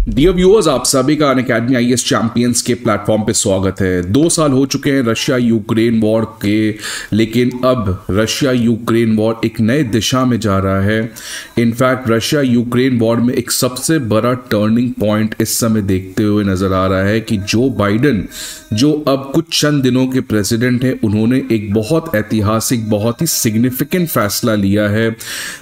Dear viewers, आप सभी का अनअकैडमी आईएएस चैंपियंस के प्लेटफॉर्म पे स्वागत है। 2 साल हो चुके हैं रशिया यूक्रेन वॉर के, लेकिन अब रशिया यूक्रेन वॉर एक नए दिशा में जा रहा है। इनफैक्ट रशिया यूक्रेन वॉर में एक सबसे बड़ा टर्निंग पॉइंट इस समय देखते हुए नजर आ रहा है कि जो बाइडन, जो अब कुछ चंद दिनों के प्रेसिडेंट हैं, उन्होंने एक बहुत ऐतिहासिक, बहुत ही सिग्निफिकेंट फैसला लिया है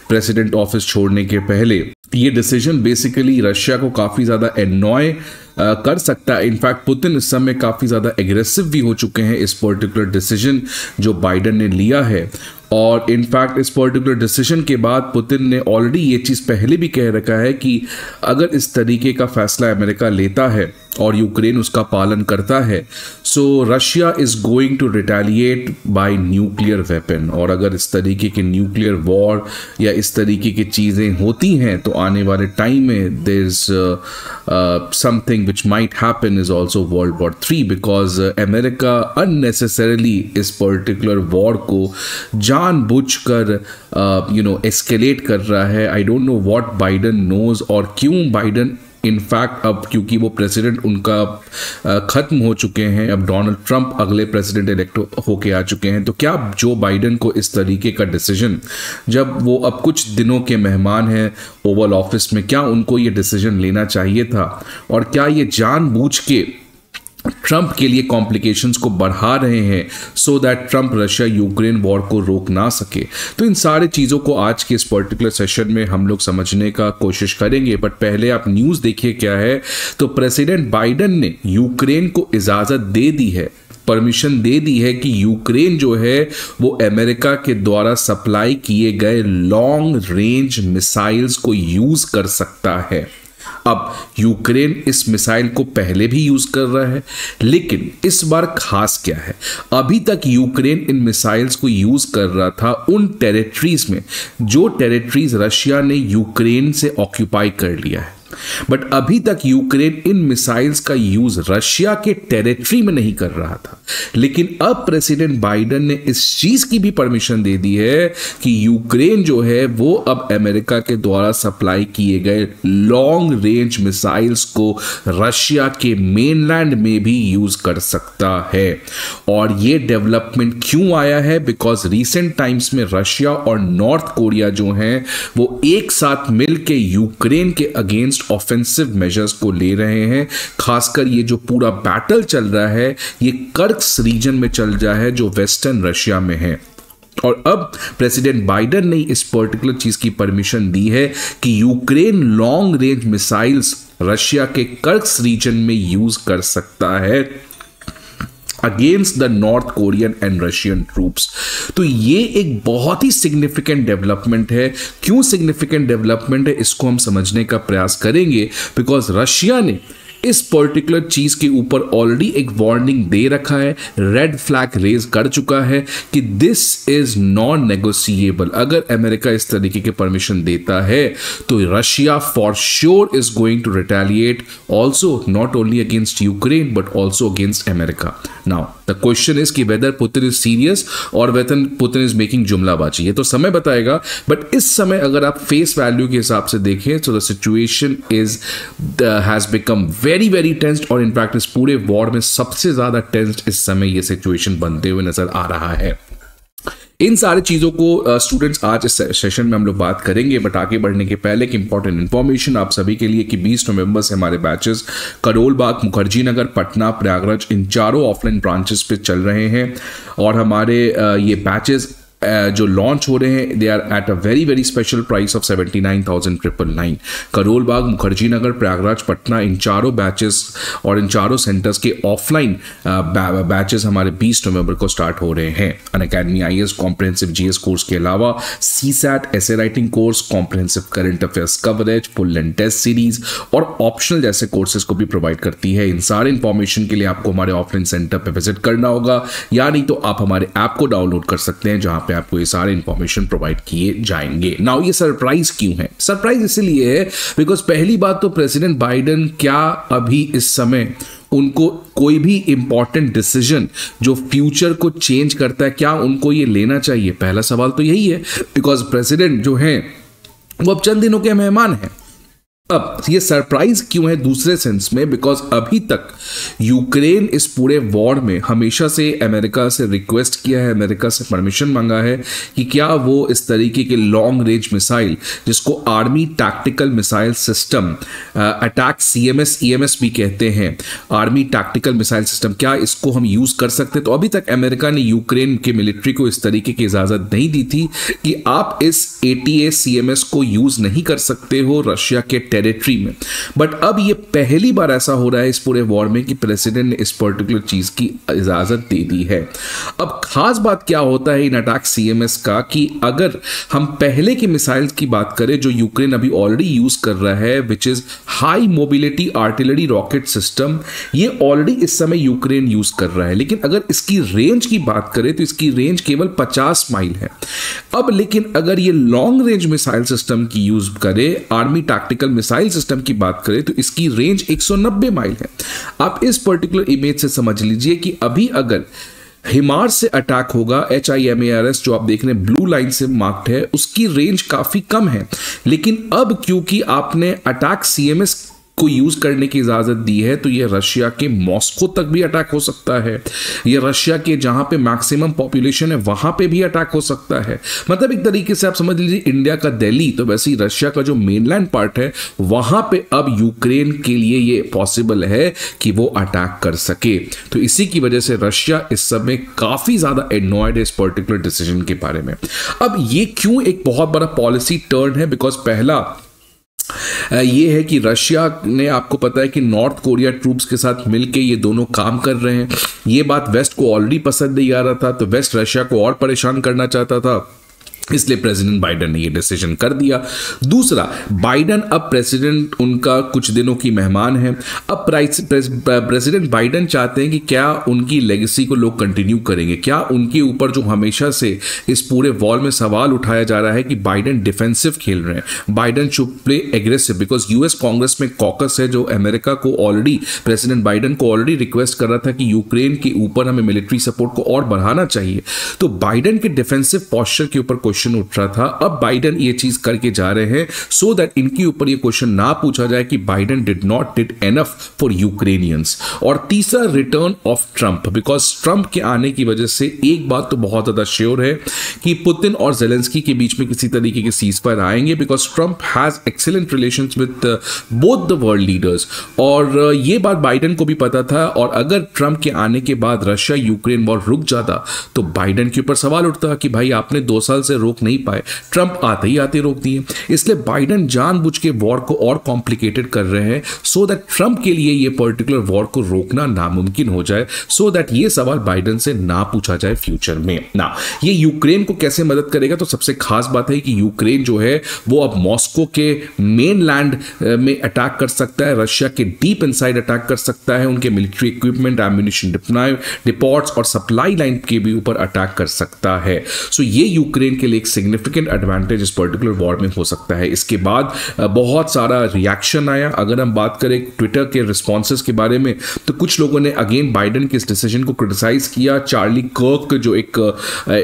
प्रेसिडेंट ऑफिस छोड़ने के पहले। ये डिसीजन बेसिकली रशिया को काफ़ी ज़्यादा एनॉय कर सकता है। इनफैक्ट पुतिन इस समय काफ़ी ज़्यादा एग्रेसिव भी हो चुके हैं इस पर्टिकुलर डिसीजन जो बाइडन ने लिया है। और इनफैक्ट इस पर्टिकुलर डिसीजन के बाद पुतिन ने ऑलरेडी ये चीज़ पहले भी कह रखा है कि अगर इस तरीके का फैसला अमेरिका लेता है और यूक्रेन उसका पालन करता है, so Russia is going to retaliate by nuclear weapon. और अगर इस तरीके के न्यूक्लियर वॉर या इस तरीके की चीज़ें होती हैं तो आने वाले टाइम में there is something which might happen is also world war 3, because America unnecessarily इस पर्टिकुलर वॉर को जानबूझकर एस्केलेट कर रहा है। I don't know what Biden knows और क्यों बाइडन इनफैक्ट अब, क्योंकि वो प्रेसिडेंट उनका खत्म हो चुके हैं, अब डोनाल्ड ट्रंप अगले प्रेसिडेंट इलेक्ट होके आ चुके हैं, तो क्या जो बाइडन को इस तरीके का डिसीजन, जब वो अब कुछ दिनों के मेहमान हैं ओवल ऑफिस में, क्या उनको ये डिसीजन लेना चाहिए था? और क्या ये जानबूझ के ट्रंप के लिए कॉम्प्लिकेशंस को बढ़ा रहे हैं so that Trump Russia Ukraine war को रोक ना सके? तो इन सारी चीज़ों को आज के इस पर्टिकुलर सेशन में हम लोग समझने का कोशिश करेंगे। बट पहले आप न्यूज़ देखिए क्या है। तो प्रेसिडेंट बाइडन ने यूक्रेन को इजाज़त दे दी है, परमिशन दे दी है कि यूक्रेन जो है वो अमेरिका के द्वारा सप्लाई किए गए लॉन्ग रेंज मिसाइल्स को यूज़ कर सकता है। अब यूक्रेन इस मिसाइल को पहले भी यूज कर रहा है, लेकिन इस बार खास क्या है, अभी तक यूक्रेन इन मिसाइल्स को यूज कर रहा था उन टेरिटरीज में जो टेरिटरीज रशिया ने यूक्रेन से ऑक्यूपाई कर लिया है। बट अभी तक यूक्रेन इन मिसाइल्स का यूज रशिया के टेरिटरी में नहीं कर रहा था। लेकिन अब प्रेसिडेंट बाइडन ने इस चीज की भी परमिशन दे दी है कि यूक्रेन जो है वो अब अमेरिका के द्वारा सप्लाई किए गए लॉन्ग रेंज मिसाइल्स को रशिया के मेनलैंड में भी यूज कर सकता है। और ये डेवलपमेंट क्यों आया है? बिकॉज रिसेंट टाइम्स में रशिया और नॉर्थ कोरिया जो हैं वो एक साथ मिलकर यूक्रेन के अगेंस्ट ऑफेंसिव मेजर्स को ले रहे हैं। खासकर ये जो पूरा बैटल चल रहा है ये कर्क्स रीजन में चल रहा है जो वेस्टर्न रशिया में है। और अब प्रेसिडेंट बाइडन ने इस पर्टिकुलर चीज की परमिशन दी है कि Ukraine long range missiles Russia के कर्क्स रीजन में यूज कर सकता है against the north Korean and Russian troops. तो ये एक बहुत ही सिग्निफिकेंट डेवलपमेंट है। क्यों सिग्निफिकेंट डेवलपमेंट है इसको हम समझने का प्रयास करेंगे, बिकॉज रशिया ने इस पर्टिकुलर चीज के ऊपर ऑलरेडी एक वार्निंग दे रखा है, रेड फ्लैग रेज कर चुका है कि दिस इज नॉन नेगोशिएबल। अगर अमेरिका इस तरीके के परमिशन देता है तो Russia for sure is going to retaliate also, not only against Ukraine but also against America. Now the question is कि वेदर पुतिन इज सीरियस और वेदर पुतिन इज मेकिंग जुमलाबाजी, ये तो समय बताएगा। बट इस समय अगर आप फेस वैल्यू के हिसाब से देखें तो the situation is has become very very tensed. और इनफैक्ट इस पूरे वॉर में सबसे ज्यादा टेंस्ड इस समय ये सिचुएशन बनते हुए नजर आ रहा है। इन सारी चीज़ों को स्टूडेंट्स आज इस सेशन में हम लोग बात करेंगे। बट आगे बढ़ने के पहले एक इंपॉर्टेंट इन्फॉर्मेशन आप सभी के लिए कि 20 नवंबर से हमारे बैचेस करोल बाग, मुखर्जी नगर, पटना, प्रयागराज इन चारों ऑफलाइन ब्रांचेस पे चल रहे हैं। और हमारे ये बैचेस जो लॉन्च हो रहे हैं they are at a very very special price of 79,999। Karol Bagh, Mukherjee Nagar, Prayagraj, Patna इन चारों बैचेस और इन चारों सेंटर्स के ऑफलाइन बैचेस हमारे 20 नवंबर को स्टार्ट हो रहे हैं। Unacademy IAS comprehensive GS course के अलावा CSAT essay writing course, comprehensive current affairs coverage, pull and test series और ऑप्शनल जैसे कोर्सेज को भी प्रोवाइड करती है। इन सारे इंफॉर्मेशन के लिए आपको हमारे ऑफलाइन सेंटर पर विजिट करना होगा, या नहीं तो आप हमारे ऐप को डाउनलोड कर सकते हैं जहां पे आपको ये सारे इंफॉर्मेशन प्रोवाइड किए जाएंगे। नाउ ये सरप्राइज क्यों है? सरप्राइज इसलिए है बिकॉज पहली बात तो प्रेसिडेंट बाइडन क्या अभी इस समय उनको कोई भी इंपॉर्टेंट डिसीजन जो फ्यूचर को चेंज करता है क्या उनको ये लेना चाहिए? पहला सवाल तो यही है, बिकॉज प्रेसिडेंट जो है वो अब चंद दिनों के मेहमान हैं। अब ये सरप्राइज क्यों है दूसरे सेंस में, बिकॉज अभी तक यूक्रेन इस पूरे वॉर में हमेशा से अमेरिका से रिक्वेस्ट किया है, अमेरिका से परमिशन मांगा है कि क्या वो इस तरीके के लॉन्ग रेंज मिसाइल, जिसको army tactical missile system, attack CMS EMS भी कहते हैं, आर्मी टैक्टिकल मिसाइल सिस्टम, क्या इसको हम यूज कर सकते हैं। तो अभी तक अमेरिका ने यूक्रेन के मिलिट्री को इस तरीके की इजाजत नहीं दी थी कि आप इस ATACMS को यूज नहीं कर सकते हो रशिया के टेरिटरी में। बट अब ये पहली बार ऐसा हो रहा है इस पूरे वॉर में कि प्रेसिडेंट ने इस पर्टिकुलर चीज की इजाजत दे दी है। अब खास बात क्या होता है इन अटैक CMS का, कि अगर हम पहले की मिसाइल्स की बात करें जो यूक्रेन अभी ऑलरेडी यूज कर रहा है, which is high mobility artillery rocket system, ये ऑलरेडी इस समय यूक्रेन यूज कर रहा है। लेकिन अगर इसकी रेंज की बात करें तो इसकी रेंज केवल 50 माइल है। अब लेकिन अगर ये लॉन्ग रेंज मिसाइल सिस्टम की यूज करे, आर्मी टैक्टिकल मिसाइल सिस्टम की बात करें, तो इसकी रेंज 190 माइल है। आप इस पर्टिकुलर इमेज से समझ लीजिए कि अभी अगर हिमार्स से अटैक होगा, HIMARS जो आप देख रहे हैं ब्लू लाइन से मार्क्ड है, उसकी रेंज काफी कम है। लेकिन अब क्योंकि आपने अटैक CMS को यूज करने की इजाजत दी है, तो ये रशिया के मॉस्को तक भी अटैक हो सकता है, ये रशिया के जहां पे मैक्सिमम पॉपुलेशन है वहां पे भी अटैक हो सकता है। मतलब एक तरीके से आप समझ लीजिए इंडिया का दिल्ली, तो वैसे ही रशिया का जो मेनलैंड पार्ट है वहां पे अब यूक्रेन के लिए ये पॉसिबल है कि वो अटैक कर सके। तो इसी की वजह से रशिया इस समय काफी ज्यादा एनॉयड है इस पर्टिकुलर डिसीजन के बारे में। अब ये क्यों एक बहुत बड़ा पॉलिसी टर्न है, बिकॉज पहला ये है कि रशिया ने, आपको पता है कि नॉर्थ कोरिया ट्रूप्स के साथ मिलके ये दोनों काम कर रहे हैं। ये बात वेस्ट को ऑलरेडी पसंद नहीं आ रहा था, तो वेस्ट रशिया को और परेशान करना चाहता था, इसलिए प्रेसिडेंट बाइडेन ने ये डिसीजन कर दिया। दूसरा, बाइडेन अब प्रेसिडेंट उनका कुछ दिनों की मेहमान है। अब प्रेसिडेंट बाइडेन चाहते हैं कि क्या उनकी लेगेसी को लोग कंटिन्यू करेंगे, क्या उनके ऊपर जो हमेशा से इस पूरे वॉर में सवाल उठाया जा रहा है कि बाइडेन डिफेंसिव खेल रहे हैं, Biden should play aggressive, because US Congress में कॉकस है जो अमेरिका को ऑलरेडी, प्रेसिडेंट बाइडेन को ऑलरेडी रिक्वेस्ट कर रहा था कि यूक्रेन के ऊपर हमें मिलिट्री सपोर्ट को और बढ़ाना चाहिए। तो बाइडेन के डिफेंसिव पॉस्चर के ऊपर क्वेश्चन उठ रहा था। अब बाइडेन ये चीज करके जा रहे हैं सो दैट इनके ऊपर ये क्वेश्चन ना पूछा जाए कि Biden did not did enough for Ukrainians. और तीसरा, return of Trump, because Trump के आने की वजह से एक बात तो बहुत ज्यादा श्योर है कि पुतिन और जेलेंस्की के बीच में किसी तरीके के सीजफायर आएंगे, because Trump has excellent relations with both the world leaders. और ये बात बाइडेन को भी पता था। और अगर ट्रंप के आने के बाद रशिया यूक्रेन वॉर रुक जाता तो बाइडेन के ऊपर सवाल उठता कि भाई आपने 2 साल से रोक नहीं पाए, ट्रंप आते ही आते रोक दिए। इसलिए बाइडेन जानबूझ के वॉर को और कॉम्प्लिकेटेड कर रहे हैं सो दैट ट्रंप के लिए ये पर्टिकुलर वॉर को रोकना नामुमकिन हो जाए, सो दैट ये सवाल बाइडेन से ना पूछा जाए फ्यूचर में। ना ये यूक्रेन को कैसे मदद करेगा, तो सबसे खास बात है कि यूक्रेन जो है वो अब मॉस्को के मेन लैंड में अटैक कर सकता है, रशिया के डीप इनसाइड अटैक कर सकता है, उनके मिलिट्री इक्विपमेंट, एम्यूनिशन डिपोट्स और सप्लाई लाइन के भी ऊपर अटैक कर सकता है। सो ये यूक्रेन के लिए एक सिग्निफिकेंट एडवांटेज इस पर्टिकुलर वॉर में हो सकता है। इसके बाद बहुत सारा रिएक्शन आया। अगर हम बात करें ट्विटर के रिस्पॉन्सेस के बारे में, तो कुछ लोगों ने अगेन बाइडेन के इस डिसीजन को क्रिटिसाइज किया। चार्ली कर्क जो एक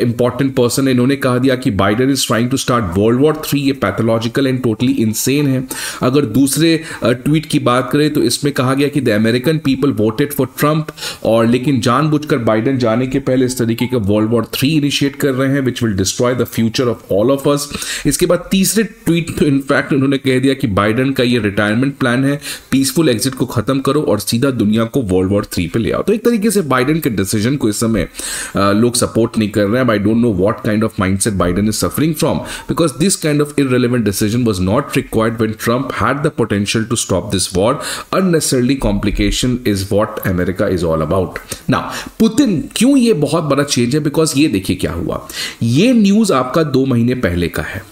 इंपॉर्टेंट पर्सन है, इन्होंने कहा दिया कि Biden is trying to start world war 3, ये पैथोलॉजिकल एंड टोटली इनसेन है। अगर दूसरे ट्वीट की बात करें तो इसमें कहा गया कि the American people voted for Trump, और लेकिन जानबूझकर बाइडेन जाने के पहले इस तरीके का वर्ल्ड वॉर 3 इनिशिएट कर रहे हैं, which will destroy the future of all of us. इसके बाद तीसरे ट्वीट तो इनफैक्ट उन्होंने कह दिया कि बाइडेन का ये रिटायरमेंट प्लान है, पीसफुल एग्जिट को खत्म करो और सीधा दुनिया को वर्ल्ड वॉर 3 पे ले आओ। तो एक तरीके से बाइडेन के डिसीजन को इस समय लोग सपोर्ट नहीं कर रहे हैं। I don't know what kind of mindset Biden is suffering from, because this kind of irrelevant decision was not required when Trump had the potential to stop this war. Unnecessarily complication is what America is all about. Now Putin, क्यों ये बहुत बड़ा change है, because ये देखिए क्या हुआ। ये न्यूज आपका 2 महीने पहले का है,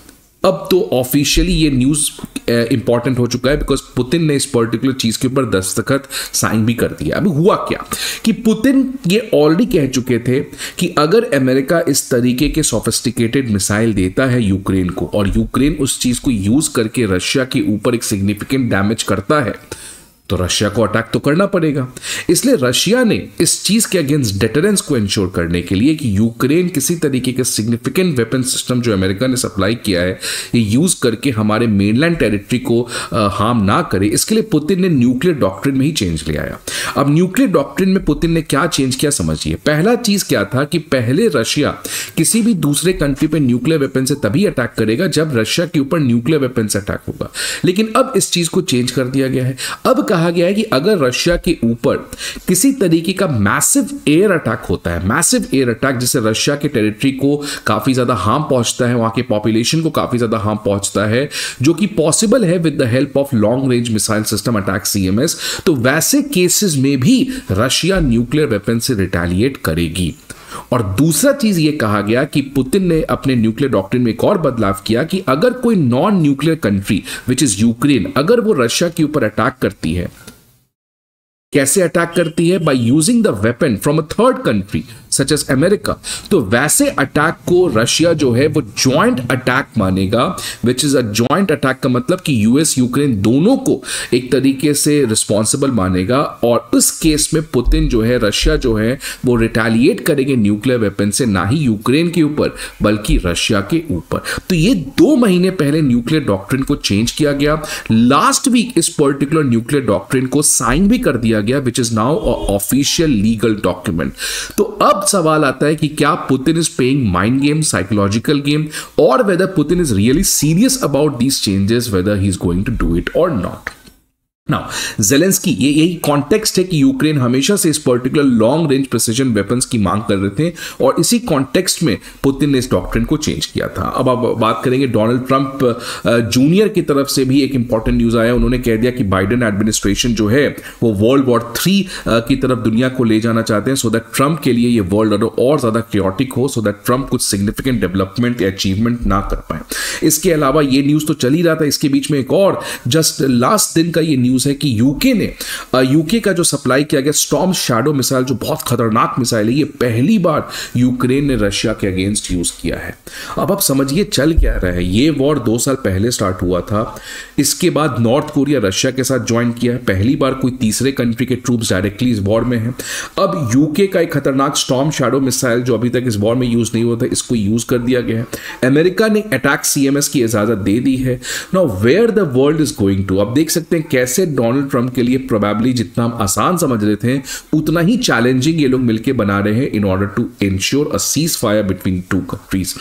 अब तो ऑफिशियली ये न्यूज इंपॉर्टेंट हो चुका है, बिकॉज पुतिन ने इस पर्टिकुलर चीज के ऊपर दस्तखत साइन भी कर दिया। अभी हुआ क्या कि पुतिन ये ऑलरेडी कह चुके थे कि अगर अमेरिका इस तरीके के सोफिस्टिकेटेड मिसाइल देता है यूक्रेन को, और यूक्रेन उस चीज को यूज करके रशिया के ऊपर एक सिग्निफिकेंट डैमेज करता है, तो रशिया को अटैक तो करना पड़ेगा। इसलिए रशिया ने इस चीज के अगेंस्ट डेटरेंस को इंश्योर करने के लिए कि यूक्रेन किसी तरीके के सिग्निफिकेंट वेपन सिस्टम जो अमेरिका ने सप्लाई किया है ये यूज करके हमारे मेनलैंड टेरिटरी को हार्म ना करे, इसके लिए पुतिन ने न्यूक्लियर डॉक्ट्रिन में ही चेंज ले आया। अब न्यूक्लियर डॉक्ट्रिन में पुतिन ने क्या चेंज किया समझिए। पहला चीज क्या था कि पहले रशिया किसी भी दूसरे कंट्री पे न्यूक्लियर वेपन से तभी अटैक करेगा जब रशिया के ऊपर न्यूक्लियर वेपन से अटैक होगा, लेकिन अब इस चीज को चेंज कर दिया गया है। अब कहा गया है कि अगर रशिया के ऊपर किसी तरीके का मैसिव एयर अटैक होता है, मैसिव एयर अटैक जिससे रशिया के टेरिटरी को काफी ज्यादा हार्म पहुंचता है, वहां के पॉपुलेशन को काफी ज्यादा हार्म पहुंचता है, जो कि पॉसिबल है with the help of long range missile system attack CMS, तो वैसे केसेस में भी रशिया न्यूक्लियर वेपन से रिटेलिएट करेगी। और दूसरा चीज ये कहा गया कि पुतिन ने अपने न्यूक्लियर डॉक्ट्रिन में एक और बदलाव किया कि अगर कोई non nuclear country which is Ukraine, अगर वो रशिया के ऊपर अटैक करती है, कैसे अटैक करती है? By using the weapon from a third country such as America, तो वैसे अटैक को रशिया जो है वो ज्वाइंट अटैक मानेगा, which is a joint attack का मतलब कि यूएस यूक्रेन दोनों को एक तरीके से रिस्पॉन्सिबल मानेगा, और उस केस में पुतिन जो है, रशिया जो है वो रिटेलिएट करेंगे न्यूक्लियर वेपन से, ना ही यूक्रेन के ऊपर बल्कि रशिया के ऊपर। तो ये 2 महीने पहले न्यूक्लियर डॉक्ट्रिन को चेंज किया गया। लास्ट वीक इस पर्टिकुलर न्यूक्लियर डॉक्ट्रिन को साइन भी कर दिया गया, which is now official legal document. तो अब सवाल आता है कि क्या Putin is playing mind game, psychological game, और whether Putin is really serious about these changes, whether he is going to do it और नॉट। नाउ ज़ेलेंस्की, ये यही कॉन्टेक्स्ट है कि यूक्रेन हमेशा से इस particular long range precision weapons की मांग कर रहे थे, और इसी कॉन्टेक्स्ट में पुतिन ने इस डॉक्ट्रिन को चेंज किया था। अब आप बात करेंगे डोनाल्ड ट्रंप जूनियर की तरफ से भी एक इंपॉर्टेंट न्यूज आया। उन्होंने कह दिया कि बाइडेन एडमिनिस्ट्रेशन जो है वो वर्ल्ड वॉर 3 की तरफ दुनिया को ले जाना चाहते हैं, सो दैट ट्रंप के लिए ये वर्ल्ड और ज्यादा क्रियोटिक हो, सो दैट ट्रंप कुछ सिग्निफिकेंट डेवलपमेंट या अचीवमेंट ना कर पाए। इसके अलावा ये न्यूज तो चल ही रहा था, इसके बीच में एक और जस्ट लास्ट दिन का ये न्यूज है कि यूके का जो सप्लाई किया गया स्टॉर्म शैडो मिसाइल, जो बहुत खतरनाक मिसाइल है, ये पहली बार यूक्रेन ने रशिया के अगेंस्ट यूज किया है। अब आप समझिए चल क्या रहा है। ये वॉर 2 साल पहले स्टार्ट हुआ था, इसके बाद नॉर्थ कोरिया रशिया के साथ ज्वाइन किया है, पहली बार कोई तीसरे कंट्री के ट्रूप्स डायरेक्टली इस वॉर में है। अब यूके का एक खतरनाक स्टॉर्म शैडो मिसाइल जो अभी तक इस वॉर में यूज नहीं हुआ था, इसको यूज कर दिया गया है। अमेरिका ने अटैक सीएमएस की इजाजत दे दी है। Now where the world is going to, अब देख सकते हैं कैसे डोनाल्ड ट्रंप के लिए प्रोबेबली जितना हम आसान समझ रहे थे उतना ही चैलेंजिंग ये लोग मिलकर बना रहे हैं in order to ensure a ceasefire between 2 countries.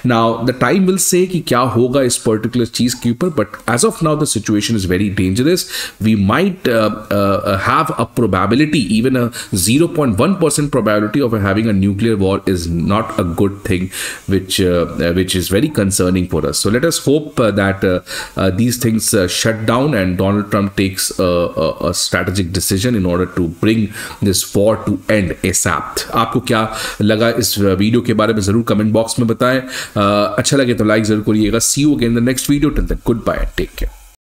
Now the time will say कि क्या होगा इस पर्टिकुलर चीज के ऊपर, but as of now the situation is very dangerous. We might have a probability, even a 0.1% probability of having a nuclear war is not a good thing, which is very concerning for us. So let us hope that these things shut down and Donald Trump takes a strategic decision in order to bring this war to end ASAP. आपको क्या लगा इस video के बारे में जरूर comment box में बताएं। अच्छा लगे तो लाइक जरूर करिएगा। See you again in the next video. Till then, goodbye and take care.